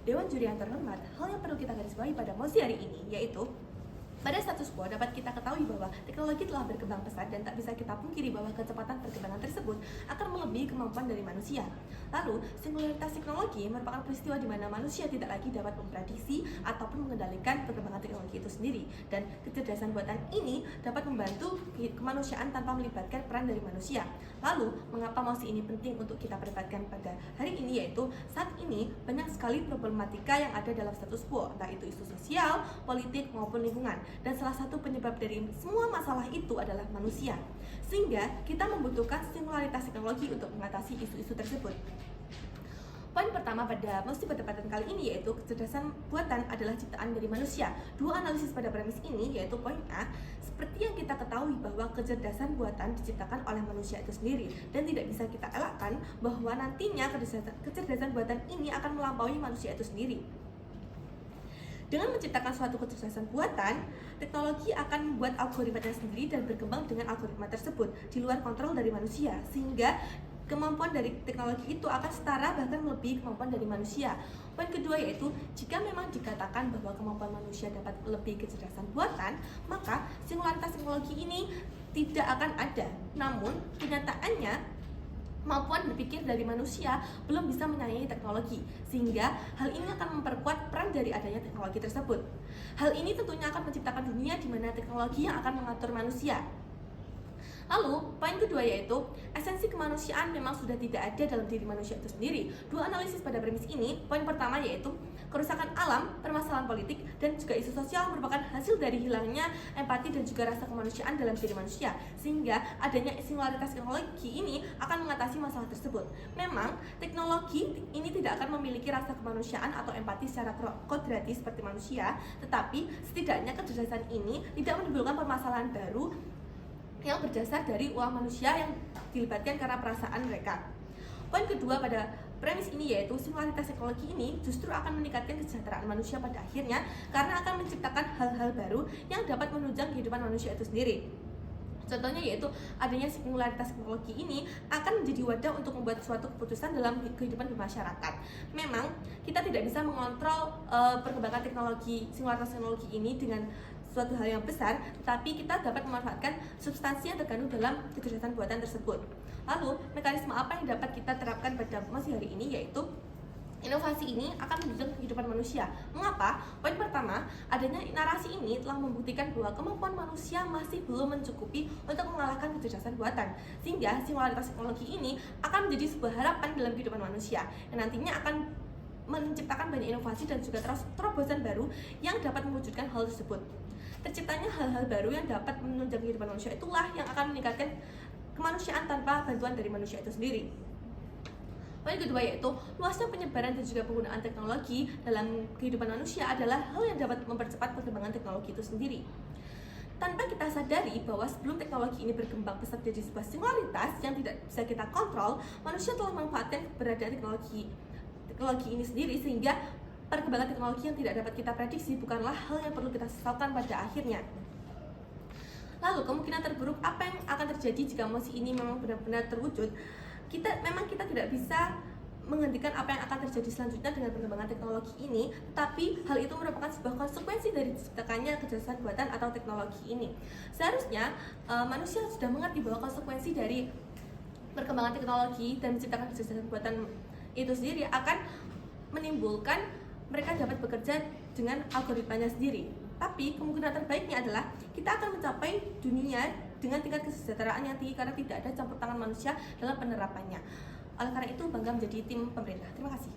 Dewan Juri yang terhormat, hal yang perlu kita garisbawahi pada mosi hari ini yaitu pada status quo dapat kita ketahui bahwa teknologi telah berkembang pesat dan tak bisa kita pungkiri bahwa kecepatan perkembangan tersebut akan melebihi kemampuan dari manusia. Lalu, singularitas teknologi merupakan peristiwa di mana manusia tidak lagi dapat memprediksi ataupun mengendalikan perkembangan teknologi itu sendiri, dan kecerdasan buatan ini dapat membantu kemanusiaan tanpa melibatkan peran dari manusia. Lalu, mengapa mosi ini penting untuk kita perdebatkan pada hari ini, yaitu saat ini banyak sekali problematika yang ada dalam status quo, entah itu isu sosial, politik, maupun lingkungan. Dan salah satu penyebab dari semua masalah itu adalah manusia. Sehingga kita membutuhkan singularitas teknologi untuk mengatasi isu-isu tersebut. Poin pertama pada mosi perdebatan kali ini yaitu kecerdasan buatan adalah ciptaan dari manusia. Dua analisis pada premis ini yaitu poin A, seperti yang kita ketahui bahwa kecerdasan buatan diciptakan oleh manusia itu sendiri dan tidak bisa kita elakkan bahwa nantinya kecerdasan buatan ini akan melampaui manusia itu sendiri. Dengan menciptakan suatu kecerdasan buatan, teknologi akan membuat algoritmanya sendiri dan berkembang dengan algoritma tersebut di luar kontrol dari manusia, sehingga kemampuan dari teknologi itu akan setara bahkan melebihi kemampuan dari manusia. Poin kedua yaitu, jika memang dikatakan bahwa kemampuan manusia dapat melebihi kecerdasan buatan, maka singularitas teknologi ini tidak akan ada. Namun, kenyataannya kemampuan berpikir dari manusia belum bisa menyaingi teknologi, sehingga hal ini akan memperkuat peran dari adanya teknologi tersebut. Hal ini tentunya akan menciptakan dunia di mana teknologi yang akan mengatur manusia. Lalu, poin kedua yaitu, esensi kemanusiaan memang sudah tidak ada dalam diri manusia itu sendiri. Dua analisis pada premis ini, poin pertama yaitu, kerusakan alam, permasalahan politik, dan juga isu sosial merupakan hasil dari hilangnya empati dan juga rasa kemanusiaan dalam diri manusia. Sehingga adanya singularitas teknologi ini akan mengatasi masalah tersebut. Memang, teknologi ini tidak akan memiliki rasa kemanusiaan atau empati secara kodrati seperti manusia, tetapi setidaknya kecerdasan ini tidak menimbulkan permasalahan baru yang berdasar dari uang manusia yang dilibatkan karena perasaan mereka. Poin kedua pada premis ini yaitu singularitas teknologi ini justru akan meningkatkan kesejahteraan manusia pada akhirnya karena akan menciptakan hal-hal baru yang dapat menunjang kehidupan manusia itu sendiri. Contohnya yaitu adanya singularitas teknologi ini akan menjadi wadah untuk membuat suatu keputusan dalam kehidupan bermasyarakat. Memang kita tidak bisa mengontrol perkembangan teknologi singularitas teknologi ini dengan suatu hal yang besar, tapi kita dapat memanfaatkan substansi yang terkandung dalam kecerdasan buatan tersebut. Lalu, mekanisme apa yang dapat kita terapkan pada mosi hari ini yaitu inovasi ini akan menunjang kehidupan manusia. Mengapa? Poin pertama, adanya narasi ini telah membuktikan bahwa kemampuan manusia masih belum mencukupi untuk mengalahkan kecerdasan buatan. Sehingga singularitas teknologi ini akan menjadi sebuah harapan dalam kehidupan manusia yang nantinya akan menciptakan banyak inovasi dan juga terobosan baru yang dapat mewujudkan hal tersebut. Terciptanya hal-hal baru yang dapat menunjang kehidupan manusia itulah yang akan meningkatkan kemanusiaan tanpa bantuan dari manusia itu sendiri. Poin kedua yaitu, luasnya penyebaran dan juga penggunaan teknologi dalam kehidupan manusia adalah hal yang dapat mempercepat perkembangan teknologi itu sendiri. Tanpa kita sadari bahwa sebelum teknologi ini berkembang pesat jadi sebuah singularitas yang tidak bisa kita kontrol, manusia telah memanfaatkan keberadaan teknologi ini sendiri sehingga perkembangan teknologi yang tidak dapat kita prediksi bukanlah hal yang perlu kita sesalkan pada akhirnya. Lalu, kemungkinan terburuk apa yang akan terjadi jika mosi ini memang benar-benar terwujud? Kita tidak bisa menghentikan apa yang akan terjadi selanjutnya dengan perkembangan teknologi ini, tetapi hal itu merupakan sebuah konsekuensi dari diciptakannya kecerdasan buatan atau teknologi ini. Seharusnya manusia sudah mengerti bahwa konsekuensi dari perkembangan teknologi dan menciptakan kecerdasan buatan itu sendiri akan menimbulkan mereka dapat bekerja dengan algoritmanya sendiri. Tapi kemungkinan terbaiknya adalah kita akan mencapai dunia dengan tingkat kesejahteraan yang tinggi karena tidak ada campur tangan manusia dalam penerapannya. Oleh karena itu, bangga menjadi tim pemerintah. Terima kasih.